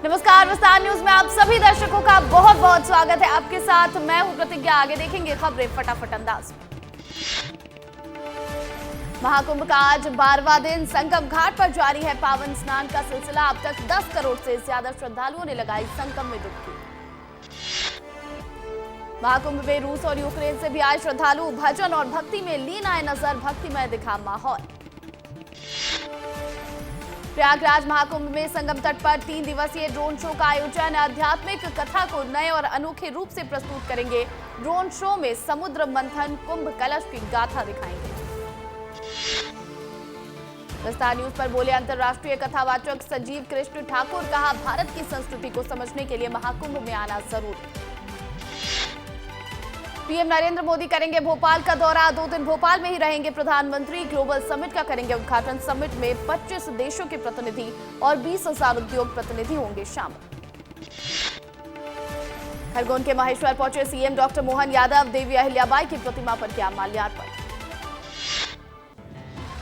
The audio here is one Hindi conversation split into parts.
नमस्कार, विस्तार न्यूज में आप सभी दर्शकों का बहुत बहुत स्वागत है। आपके साथ मैं हूं प्रतिज्ञा। आगे देखेंगे खबरें फटाफट अंदाज में। महाकुंभ का आज 12वां दिन। संगम घाट पर जारी है पावन स्नान का सिलसिला। अब तक 10 करोड़ से ज्यादा श्रद्धालुओं ने लगाई संगम में डुबकी। महाकुंभ में रूस और यूक्रेन से भी आए श्रद्धालु। भजन और भक्ति में लीन आए नजर। भक्तिमय दिखा माहौल। प्रयागराज महाकुंभ में संगम तट पर 3 दिवसीय ड्रोन शो का आयोजन। आध्यात्मिक कथा को नए और अनोखे रूप से प्रस्तुत करेंगे। ड्रोन शो में समुद्र मंथन, कुंभ कलश की गाथा दिखाएंगे। विस्तार न्यूज पर बोले अंतर्राष्ट्रीय कथावाचक संजीव कृष्ण ठाकुर। कहा, भारत की संस्कृति को समझने के लिए महाकुंभ में आना जरूरी। पीएम नरेंद्र मोदी करेंगे भोपाल का दौरा। 2 दिन भोपाल में ही रहेंगे प्रधानमंत्री। ग्लोबल समिट का करेंगे उद्घाटन। समिट में 25 देशों के प्रतिनिधि और 20,000 उद्योग प्रतिनिधि होंगे शामिल। खरगोन के महेश्वर पहुंचे सीएम डॉक्टर मोहन यादव। देवी अहिल्याबाई की प्रतिमा पर किया माल्यार्पण।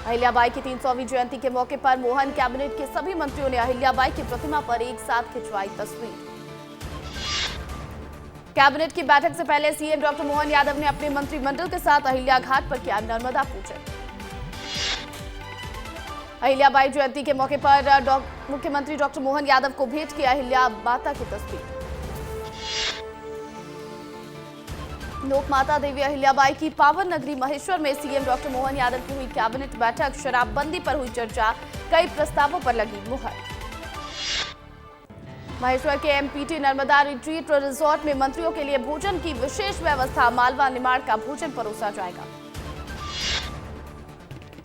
अहिल्याबाई की 300वीं जयंती के मौके पर मोहन कैबिनेट के सभी मंत्रियों ने अहिल्याबाई की प्रतिमा पर एक साथ खिंचवाई तस्वीर। कैबिनेट की बैठक से पहले सीएम डॉक्टर मोहन यादव ने अपने मंत्रिमंडल के साथ अहिल्या घाट पर किया नर्मदा पूजन। अहिल्याबाई जयंती के मौके पर मुख्यमंत्री डॉक्टर मोहन यादव को भेंट किया अहिल्या माता की तस्वीर। लोक माता देवी अहिल्याबाई की पावन नगरी महेश्वर में सीएम डॉक्टर मोहन यादव की हुई कैबिनेट बैठक। शराबबंदी पर हुई चर्चा। कई प्रस्तावों पर लगी मुहर। महेश्वर के एमपीटी नर्मदा रिट्रीट रिजॉर्ट में मंत्रियों के लिए भोजन की विशेष व्यवस्था। मालवा निमाड़ का भोजन परोसा जाएगा।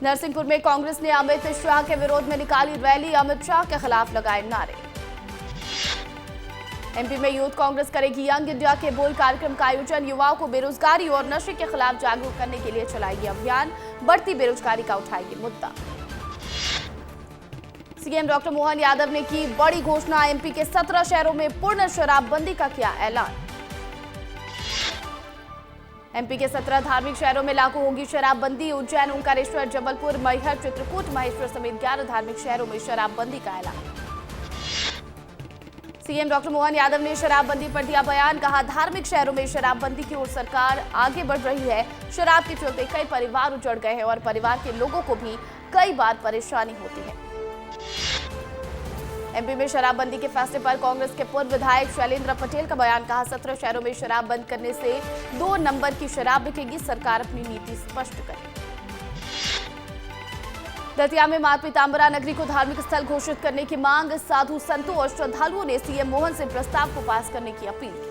नरसिंहपुर में कांग्रेस ने अमित शाह के विरोध में निकाली रैली। अमित शाह के खिलाफ लगाए नारे। एमपी में यूथ कांग्रेस करेगी यंग इंडिया के बोल कार्यक्रम का आयोजन। युवाओं को बेरोजगारी और नशे के खिलाफ जागरूक करने के लिए चलाएगी अभियान। बढ़ती बेरोजगारी का उठाएगी मुद्दा। सीएम डॉक्टर मोहन यादव ने की बड़ी घोषणा। एमपी के 17 शहरों में पूर्ण शराबबंदी का किया ऐलान। एमपी के 17 धार्मिक शहरों में लागू होगी शराबबंदी। उज्जैन, ओंकारेश्वर, जबलपुर, मैहर, चित्रकूट, महेश्वर समेत 11 धार्मिक शहरों में शराबबंदी का ऐलान। सीएम डॉक्टर मोहन यादव ने शराबबंदी पर दिया बयान। कहा, धार्मिक शहरों में शराबबंदी की ओर सरकार आगे बढ़ रही है। शराब के चलते कई परिवार उजड़ गए हैं और परिवार के लोगों को भी कई बार परेशानी होती है। एमपी में शराबबंदी के फैसले पर कांग्रेस के पूर्व विधायक शैलेंद्र पटेल का बयान। कहा, 17 शहरों में शराब बंद करने से 2 नंबर की शराब बिकेगी। सरकार अपनी नीति स्पष्ट करे। दतिया में मां पीतांबरा नगरी को धार्मिक स्थल घोषित करने की मांग। साधु संतों और श्रद्धालुओं ने सीएम मोहन से प्रस्ताव को पास करने की अपील की।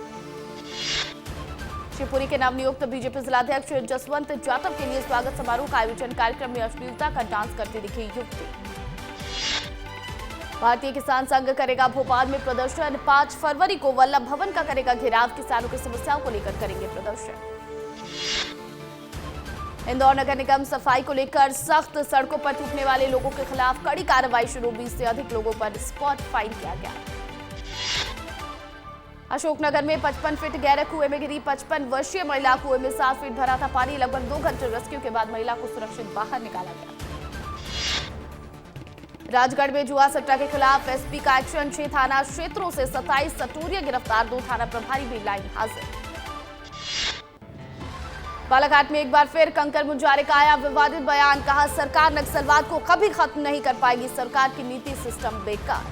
शिवपुरी के नवनियुक्त बीजेपी जिलाध्यक्ष जसवंत जाटव के लिए स्वागत समारोह का आयोजन। कार्यक्रम में अश्लीलता का डांस करती दिखी युवती। भारतीय किसान संघ करेगा भोपाल में प्रदर्शन। 5 फरवरी को वल्लभ भवन का करेगा घेराव। किसानों की समस्याओं को लेकर करेंगे प्रदर्शन। इंदौर नगर निगम सफाई को लेकर सख्त। सड़कों पर थूकने वाले लोगों के खिलाफ कड़ी कार्रवाई शुरू। 20 से अधिक लोगों पर स्पॉट फाइन किया गया। अशोकनगर में 55 फीट गहरे कुएं में गिरी 55 वर्षीय महिला। कुएं में 7 फीट भरा था पानी। लगभग 2 घंटे रेस्क्यू के बाद महिला को सुरक्षित बाहर निकाला गया। राजगढ़ में जुआ सट्टा के खिलाफ एसपी का एक्शन। 6 थाना क्षेत्रों से 27 सटोरिया गिरफ्तार। 2 थाना प्रभारी भी लाइन हाजिर। बालाघाट में एक बार फिर कंकर मुंजारे का आया विवादित बयान। कहा, सरकार नक्सलवाद को कभी खत्म नहीं कर पाएगी। सरकार की नीति सिस्टम बेकार।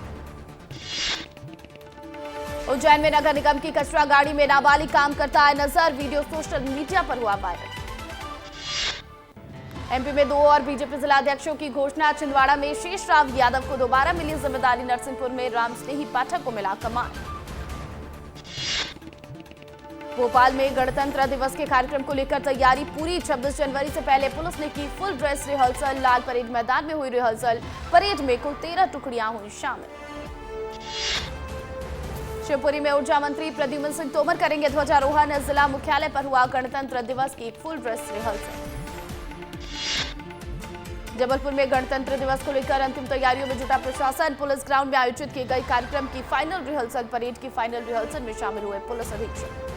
उज्जैन में नगर निगम की कचरा गाड़ी में नाबालिग काम करता है नजर। वीडियो सोशल मीडिया पर हुआ वायरल। एमपी में 2 और बीजेपी जिलाध्यक्षों की घोषणा। छिंदवाड़ा में शेषराव यादव को दोबारा मिली जिम्मेदारी। नरसिंहपुर में रामस्नेही पाठक को मिला कमान। भोपाल में गणतंत्र दिवस के कार्यक्रम को लेकर तैयारी पूरी। 26 जनवरी से पहले पुलिस ने की फुल ड्रेस रिहर्सल। लाल परेड मैदान में हुई रिहर्सल। परेड में कुल 13 टुकड़ियां हुई शामिल। शिवपुरी में ऊर्जा मंत्री प्रद्युम्न सिंह तोमर करेंगे ध्वजारोहण। जिला मुख्यालय पर हुआ गणतंत्र दिवस की फुल ड्रेस रिहर्सल। जबलपुर में गणतंत्र दिवस को लेकर अंतिम तैयारियों में जुटा प्रशासन। पुलिस ग्राउंड में आयोजित किए गए कार्यक्रम की फाइनल रिहर्सल। परेड की फाइनल रिहर्सल में शामिल हुए पुलिस अधीक्षक।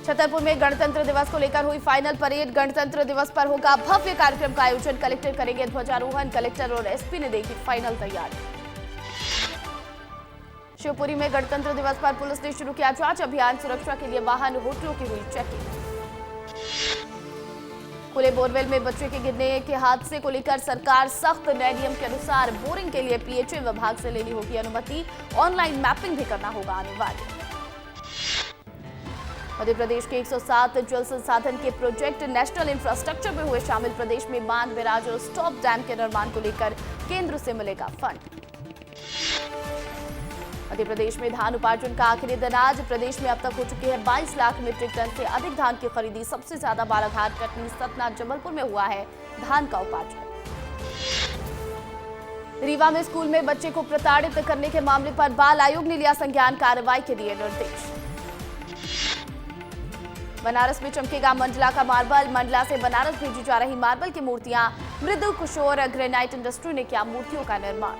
छतरपुर में गणतंत्र दिवस को लेकर हुई फाइनल परेड। गणतंत्र दिवस पर होगा भव्य कार्यक्रम का आयोजन। कलेक्टर करेंगे ध्वजारोहण। कलेक्टर और एसपी ने देखी फाइनल तैयारी। शिवपुरी में गणतंत्र दिवस पर पुलिस ने शुरू किया जांच अभियान। सुरक्षा के लिए वाहन, होटलों की हुई चेकिंग। खुले बोरवेल में बच्चे के गिरने के हादसे को लेकर सरकार सख्त। नए नियम के अनुसार बोरिंग के लिए पीएचई विभाग से लेनी होगी अनुमति। ऑनलाइन मैपिंग भी करना होगा अनिवार्य। मध्य प्रदेश के 107 जल संसाधन के प्रोजेक्ट नेशनल इंफ्रास्ट्रक्चर में हुए शामिल। प्रदेश में बांध, बैराज और स्टॉप डैम के निर्माण को लेकर केंद्र से मिलेगा फंड। मध्य प्रदेश में धान उपार्जन का आखिरी दिन आज। प्रदेश में अब तक हो चुकी है 22 लाख मीट्रिक टन से अधिक धान की खरीदी। सबसे ज्यादा बालाघाट, कटनी, सतना, जबलपुर में हुआ है धान का उपार्जन। रीवा में स्कूल में बच्चे को प्रताड़ित करने के मामले पर बाल आयोग ने लिया संज्ञान। कार्रवाई के दिए निर्देश। बनारस में चमकेगा मंडला का मार्बल। मंडला से बनारस भेजी जा रही मार्बल की मूर्तियां। मृदु किशोर ग्रेनाइट इंडस्ट्री ने किया मूर्तियों का निर्माण।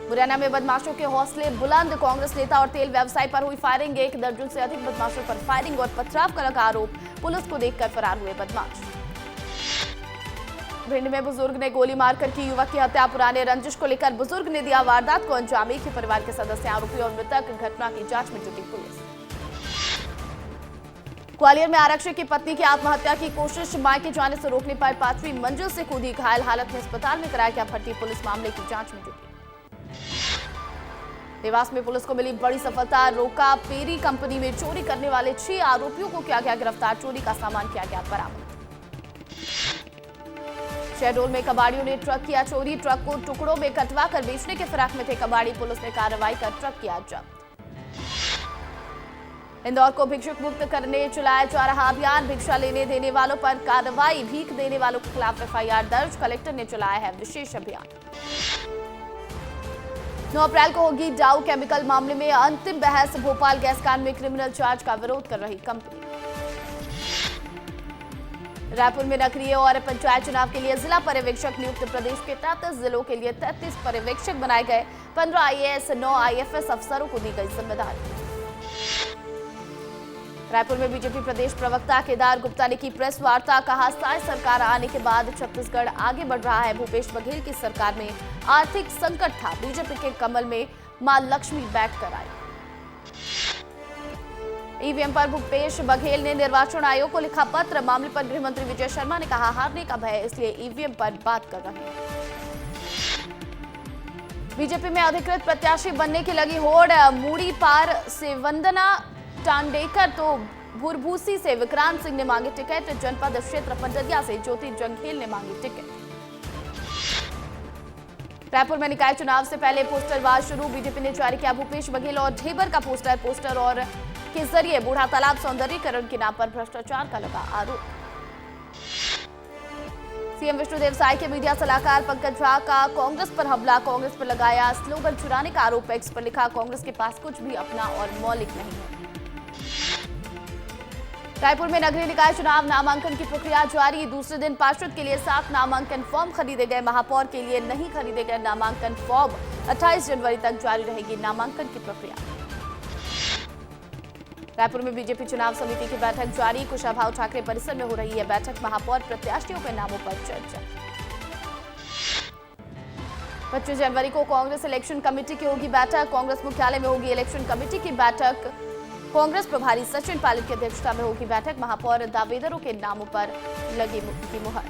मुरैना में बदमाशों के हौसले बुलंद। कांग्रेस नेता और तेल व्यवसायी पर हुई फायरिंग। 1 दर्जन से अधिक बदमाशों पर फायरिंग और पथराव का लगा आरोप। पुलिस को देखकर फरार हुए बदमाश। भिंड में बुजुर्ग ने गोली मारकर की युवक की हत्या। पुराने रंजिश को लेकर बुजुर्ग ने दिया वारदात को अंजाम। एक ही परिवार के सदस्य आरोपी और मृतक। घटना की जांच में जुटी पुलिस। ग्वालियर में आरक्षक की पत्नी की आत्महत्या की कोशिश। मायके जाने से रोकने पर 5वीं मंजिल से कूदी। घायल हालत में अस्पताल में कराया गया भर्ती। पुलिस मामले की जांच में जुटी। देवास में पुलिस को मिली बड़ी सफलता। रोका पेरी कंपनी में चोरी करने वाले 6 आरोपियों को किया गया गिरफ्तार। चोरी का सामान किया गया बरामद। शहडोल में कबाड़ियों ने ट्रक किया चोरी। ट्रक को टुकड़ों में कटवा कर बेचने के फिराक में थे कबाड़ी। पुलिस ने कार्रवाई कर ट्रक किया जब्त। इंदौर को भिक्षुक मुक्त करने चलाया जा रहा अभियान। भिक्षा लेने देने वालों पर कार्रवाई। भीख देने वालों के खिलाफ एफआईआर दर्ज। कलेक्टर ने चलाया है विशेष अभियान। 9 अप्रैल को होगी डाउ केमिकल मामले में अंतिम बहस। भोपाल गैस कांड में क्रिमिनल चार्ज का विरोध कर रही कंपनी। रायपुर में नगरीय और पंचायत चुनाव के लिए जिला पर्यवेक्षक नियुक्त। प्रदेश के 33 जिलों के लिए 33 पर्यवेक्षक बनाए गए। 15 आईएएस, 9 आईएफएस अफसरों को दी गई जिम्मेदारी। रायपुर में बीजेपी प्रदेश प्रवक्ता केदार गुप्ता ने की प्रेस वार्ता। कहा, साय सरकार आने के बाद छत्तीसगढ़ आगे बढ़ रहा है। भूपेश बघेल की सरकार में आर्थिक संकट था। बीजेपी के कमल में मां लक्ष्मी बैठ कर आई। ईवीएम पर भूपेश बघेल ने निर्वाचन आयोग को लिखा पत्र। मामले पर गृह मंत्री विजय शर्मा ने कहा, हारने का भय, इसलिए ईवीएम पर बात कर रहे हैं। बीजेपी में अधिकृत प्रत्याशी बनने की लगी होड़। मूड़ी पार से वंदना टांडेकर तो भुरभूसी से विक्रांत सिंह ने मांगी टिकट। जनपद क्षेत्र पंडरिया से ज्योति जंघेल ने मांगी टिकट। रायपुर में निकाय चुनाव से पहले पोस्टर वार शुरू। बीजेपी ने जारी किया भूपेश बघेल और ढेबर का पोस्टर और के जरिए बूढ़ा तालाब सौंदर्यीकरण के नाम पर भ्रष्टाचार का लगा आरोप। सीएम विष्णुदेव साय के मीडिया सलाहकार पंकज झा का कांग्रेस पर हमला। कांग्रेस पर लगाया स्लोगन चुराने का आरोप। एक्स पर लिखा, कांग्रेस के पास कुछ भी अपना और मौलिक नहीं है। रायपुर में नगरीय निकाय चुनाव नामांकन की प्रक्रिया जारी। दूसरे दिन पार्षद के लिए 7 नामांकन फॉर्म खरीदे गए। महापौर के लिए नहीं खरीदे गए नामांकन फॉर्म। 28 जनवरी तक जारी रहेगी नामांकन की प्रक्रिया। रायपुर में बीजेपी चुनाव समिति की बैठक जारी। कुशाभाऊ ठाकरे परिसर में हो रही है बैठक। महापौर प्रत्याशियों के नामों पर चर्चा। 25 जनवरी को कांग्रेस इलेक्शन कमेटी की होगी बैठक। कांग्रेस मुख्यालय में होगी इलेक्शन कमेटी की बैठक। कांग्रेस प्रभारी सचिन पायलट की अध्यक्षता में होगी बैठक। महापौर दावेदारों के नामों पर लगेगी मुहर।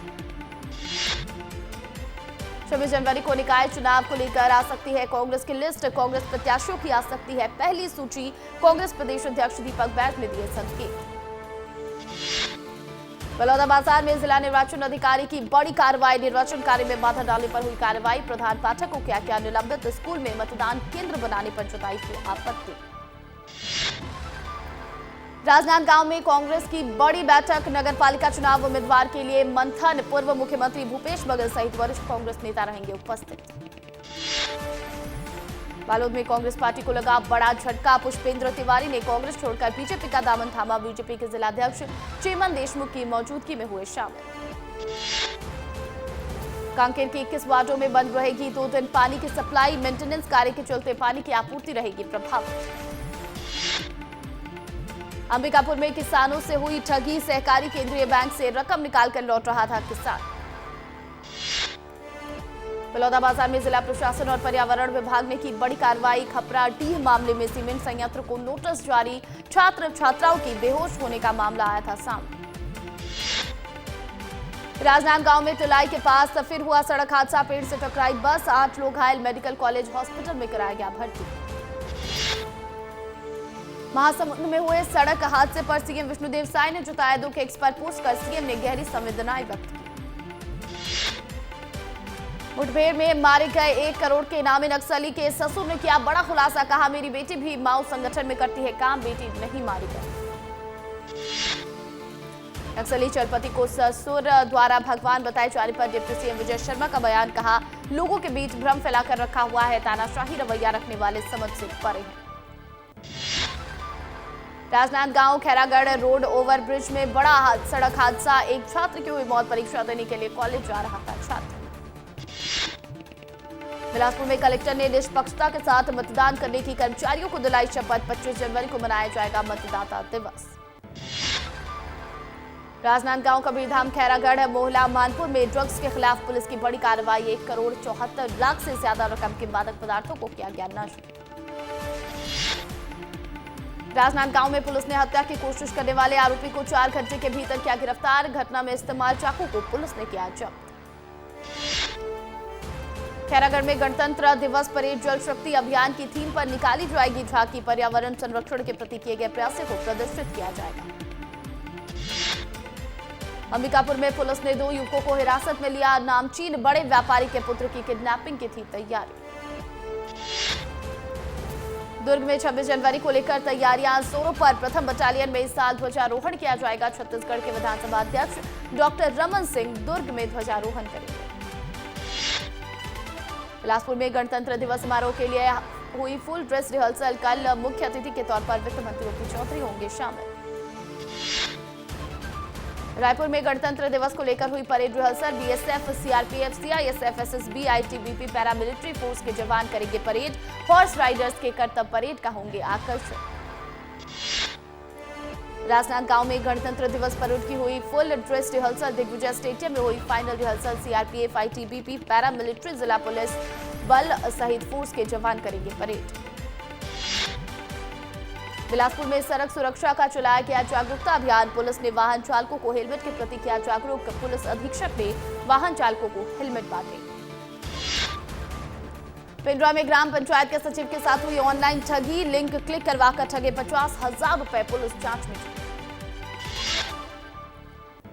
26 जनवरी को निकाय चुनाव को लेकर आ सकती है कांग्रेस की लिस्ट। कांग्रेस प्रत्याशियों की आ सकती है पहली सूची। कांग्रेस प्रदेश अध्यक्ष दीपक बैठ ने दिए संकेत। बलौदाबाजार में जिला निर्वाचन अधिकारी की बड़ी कार्रवाई। निर्वाचन कार्य में बाधा डालने पर हुई कार्रवाई। प्रधान पाठक को क्या निलंबित। स्कूल में मतदान केंद्र बनाने पर जताई थी आपत्ति। राजनांदगांव में कांग्रेस की बड़ी बैठक। नगर पालिका चुनाव उम्मीदवार के लिए मंथन। पूर्व मुख्यमंत्री भूपेश बघेल सहित वरिष्ठ कांग्रेस नेता रहेंगे उपस्थित। बालोद में कांग्रेस पार्टी को लगा बड़ा झटका। पुष्पेंद्र तिवारी ने कांग्रेस छोड़कर बीजेपी का दामन थामा। बीजेपी के जिलाध्यक्ष चेमन देशमुख की मौजूदगी में हुए शामिल। कांकेर के 21 वार्डों में बंद रहेगी 2 दिन पानी की सप्लाई। मेंटेनेंस कार्य के चलते पानी की आपूर्ति रहेगी प्रभावित। अंबिकापुर में किसानों से हुई ठगी। सहकारी केंद्रीय बैंक से रकम निकालकर लौट रहा था किसान। बलौदाबाजार में जिला प्रशासन और पर्यावरण विभाग ने की बड़ी कार्रवाई। खपरा डीह मामले में सीमेंट संयंत्र को नोटिस जारी। छात्र छात्राओं की बेहोश होने का मामला आया था सामने। राजनांदगांव में तुलाई के पास फिर हुआ सड़क हादसा। पेड़ से टकराई बस, 8 लोग घायल। मेडिकल कॉलेज हॉस्पिटल में कराया गया भर्ती। महासमुंद में हुए सड़क हादसे पर सीएम विष्णुदेव साय ने जताया दुख। एक्स पर पोस्ट कर सीएम ने गहरी संवेदनाएं व्यक्त की। मुठभेड़ में मारे गए 1 करोड़ के इनामी नक्सली के ससुर ने किया बड़ा खुलासा। कहा, मेरी बेटी भी माओ संगठन में करती है काम, बेटी नहीं मारी गई। नक्सली चलपति को ससुर द्वारा भगवान बताए जाने पर डिप्टी सीएम विजय शर्मा का बयान। कहा, लोगों के बीच भ्रम फैलाकर रखा हुआ है, तानाशाही रवैया रखने वाले समझ से परे हैं। राजनांदगांव खैरागढ़ रोड ओवरब्रिज में बड़ा सड़क हादसा। एक छात्र की हुई मौत। परीक्षा देने के लिए कॉलेज जा रहा था छात्र। बिलासपुर में कलेक्टर ने निष्पक्षता के साथ मतदान करने की कर्मचारियों को दिलाई शपथ। 25 जनवरी को मनाया जाएगा मतदाता दिवस। राजनांदगांव कबीरधाम खैरागढ़ मोहला मानपुर में ड्रग्स के खिलाफ पुलिस की बड़ी कार्रवाई। 1 करोड़ 74 लाख से ज्यादा रकम के मादक पदार्थों को किया गया नष्ट। राजनांदगांव में पुलिस ने हत्या की कोशिश करने वाले आरोपी को 4 घंटे के भीतर किया गिरफ्तार। घटना में इस्तेमाल चाकू को पुलिस ने किया जब्त। खैरागढ़ में गणतंत्र दिवस परेड जल शक्ति अभियान की थीम पर निकाली जाएगी झांकी। पर्यावरण संरक्षण के प्रति किए गए प्रयासों को प्रदर्शित किया जाएगा। अंबिकापुर में पुलिस ने 2 युवकों को हिरासत में लिया। नामचीन बड़े व्यापारी के पुत्र की किडनैपिंग की थी तैयारी। दुर्ग में 26 जनवरी को लेकर तैयारियां जोरों पर। प्रथम बटालियन में इस साल ध्वजारोहण किया जाएगा। छत्तीसगढ़ के विधानसभा अध्यक्ष डॉक्टर रमन सिंह दुर्ग में ध्वजारोहण करेंगे। बिलासपुर में गणतंत्र दिवस समारोह के लिए हुई फुल ड्रेस रिहर्सल। कल मुख्य अतिथि के तौर पर वित्त मंत्री ओपी चौधरी होंगे शामिल। रायपुर में गणतंत्र दिवस को लेकर हुई parade rehearsal. BSF, CRPF, CISF, SSB, ITBP, paramilitary force के जवान करेंगे परेड। हॉर्स राइडर्स के करतब परेड का होंगे आकर्षण। राजनांदगांव में गणतंत्र दिवस परेड की हुई full dress rehearsal. Digvijay stadium में हुई final rehearsal. CRPF, ITBP, paramilitary, जिला पुलिस बल सहित फोर्स के जवान करेंगे परेड। बिलासपुर में सड़क सुरक्षा का चलाया गया जागरूकता अभियान। पुलिस ने वाहन चालकों को हेलमेट के प्रति किया जागरूक। पुलिस अधीक्षक ने वाहन चालकों को हेलमेट बांटे। पिंडरा में ग्राम पंचायत के सचिव के साथ हुई ऑनलाइन ठगी। लिंक क्लिक करवाकर ठगे 50,000 रुपए। पुलिस जांच में जुटी।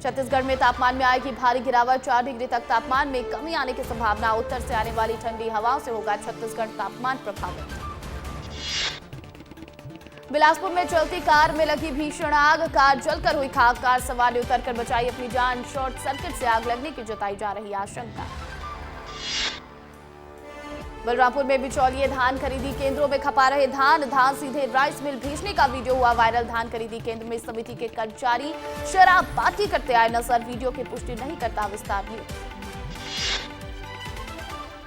छत्तीसगढ़ में तापमान में आएगी भारी गिरावट। 4 डिग्री तक तापमान में कमी आने की संभावना। उत्तर से आने वाली ठंडी हवाओं से होगा छत्तीसगढ़ तापमान प्रभावित। बिलासपुर में चलती कार में लगी भीषण आग। कार जलकर हुई खाक। कार सवार ने उतरकर बचाई अपनी जान। शॉर्ट सर्किट से आग लगने की जताई जा रही आशंका। बलरामपुर में बिचौलिए धान खरीदी केंद्रों में खपा रहे धान सीधे राइस मिल भेजने का वीडियो हुआ वायरल। धान खरीदी केंद्र में समिति के कर्मचारी शराब पार्टी करते आए नजर। वीडियो की पुष्टि नहीं करता विस्तार न्यूज।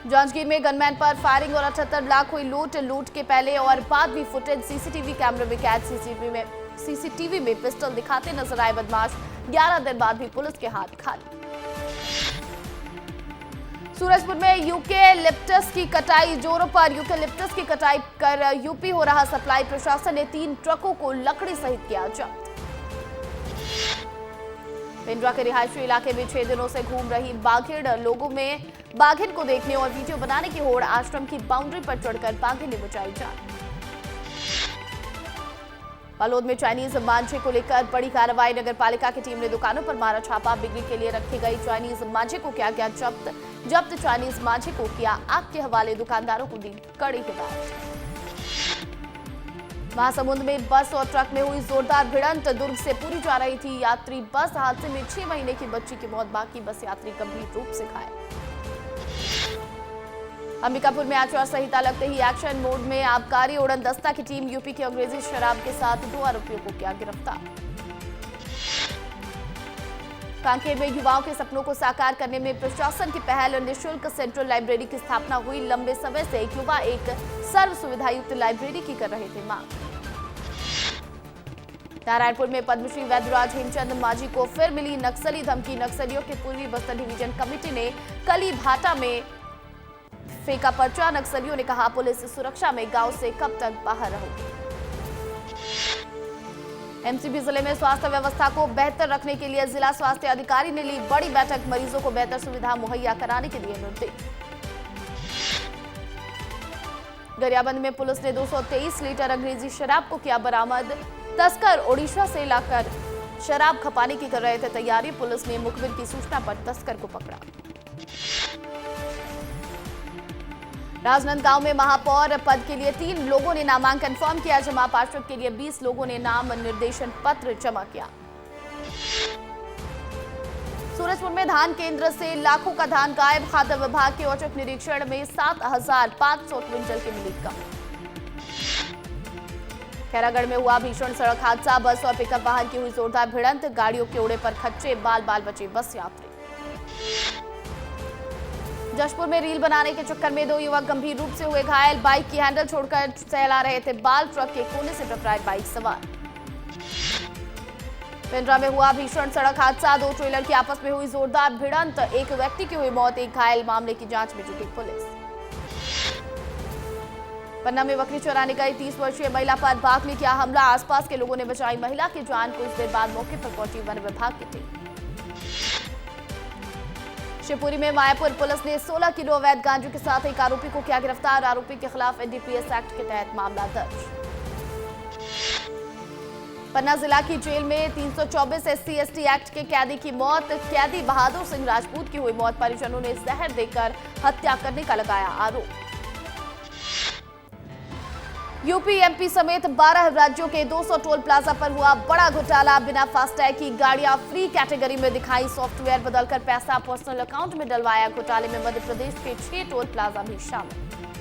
जांजगीर में गनमैन पर फायरिंग और 78 लाख हुई लूट। लूट के पहले और बाद भी फुटेज सीसीटीवी कैमरे में कैद। सीसीटीवी में पिस्टल दिखाते नजर आए बदमाश। 11 दिन बाद भी पुलिस के हाथ खाली। सूरजपुर में यूकेलिप्टस की कटाई जोरों पर। यूकेलिप्टस की कटाई कर यूपी हो रहा सप्लाई। प्रशासन ने 3 ट्रकों को लकड़ी सहित किया जब्त। पिंडरा के रिहायशी इलाके में 6 दिनों से घूम रही बाघिन। लोगों में बाघिन को देखने और वीडियो बनाने की होड़। आश्रम की बाउंड्री पर चढ़कर बाघिन ने बचाई जान। बालोद में चाइनीज मांझे को लेकर बड़ी कार्रवाई। नगर पालिका की टीम ने दुकानों पर मारा छापा। बिक्री के लिए रखी गई चाइनीज मांझे को किया गया जब्त। चाइनीज मांझे को किया आग के हवाले। दुकानदारों को दी कड़ी हिदायत। महासमुंद में बस और ट्रक में हुई जोरदार भिड़ंत। दुर्ग से पुरी जा रही थी यात्री बस। हादसे में 6 महीने की बच्ची की मौत। बाकी बस यात्री गंभीर रूप से घायल। अंबिकापुर में आचार संहिता लगते ही एक्शन मोड में आबकारी उड़न दस्ता की टीम। यूपी की अंग्रेजी शराब के साथ 2 आरोपियों को किया गिरफ्तार। कांकेर में युवाओं के सपनों को साकार करने में प्रशासन की पहल। निःशुल्क सेंट्रल लाइब्रेरी की स्थापना हुई। लंबे समय से युवा एक सर्व सुविधायुक्त लाइब्रेरी की कर रहे थे मांग। नारायणपुर में पद्मश्री वैद्यराज हेमचंद मांझी को फिर मिली नक्सली धमकी। नक्सलियों के पूर्वी बस्तर डिवीजन कमेटी ने कली भाटा में फेंका पर्चा। नक्सलियों ने कहा, पुलिस सुरक्षा में गांव से कब तक बाहर रहोगे। एमसीबी जिले में स्वास्थ्य व्यवस्था को बेहतर रखने के लिए जिला स्वास्थ्य अधिकारी ने ली बड़ी बैठक। मरीजों को बेहतर सुविधा मुहैया कराने के दिए निर्देश। गरियाबंद में पुलिस ने 223 लीटर अंग्रेजी शराब को किया बरामद। तस्कर ओडिशा से लाकर शराब खपाने की कर रहे थे तैयारी। पुलिस ने मुखबिर की सूचना पर तस्कर को पकड़ा। राजनांदगांव में महापौर पद के लिए 3 लोगों ने नामांकन फॉर्म किया जमा। पार्षद के लिए 20 लोगों ने नाम निर्देशन पत्र जमा किया। सूरजपुर में धान केंद्र से लाखों का धान गायब। खाद्य विभाग के औचक निरीक्षण में 7,500 क्विंटल की मिली कम। खैरागढ़ में हुआ भीषण सड़क हादसा। बस और पिकअप वाहन की हुई जोरदार भिड़ंत। गाड़ियों के उड़े पर खच्चे, बाल बाल बचे बस यात्री। जशपुर में रील बनाने के चक्कर में 2 युवक गंभीर रूप से हुए घायल। बाइक की हैंडल छोड़कर चला रहे थे बाल। ट्रक के कोने से टकराए बाइक सवार। पिंडरा में हुआ भीषण सड़क हादसा। 2 ट्रेलर की आपस में हुई जोरदार भिड़ंत। 1 व्यक्ति की हुई मौत, 1 घायल। मामले की जांच में जुटी पुलिस। पन्ना में बकरी चराने गई 30 वर्षीय महिला पर बाघ ने किया हमला। आसपास के लोगों ने बचाई महिला की जान। कुछ देर बाद मौके पर पहुंची वन विभाग की टीम। शिवपुरी में मायापुर पुलिस ने 16 किलो अवैध गांजे के साथ एक आरोपी को किया गिरफ्तार। आरोपी के खिलाफ एनडीपीएस एक्ट के तहत मामला दर्ज। पन्ना जिला की जेल में 324 SC/ST एक्ट के कैदी की मौत। कैदी बहादुर सिंह राजपूत की हुई मौत। परिजनों ने जहर देकर हत्या करने का लगाया आरोप। यूपी एमपी समेत 12 राज्यों के 200 टोल प्लाजा पर हुआ बड़ा घोटाला। बिना फास्टैग की गाड़ियां फ्री कैटेगरी में दिखाई। सॉफ्टवेयर बदलकर पैसा पर्सनल अकाउंट में डलवाया। घोटाले में मध्य प्रदेश के 6 टोल प्लाजा भी शामिल।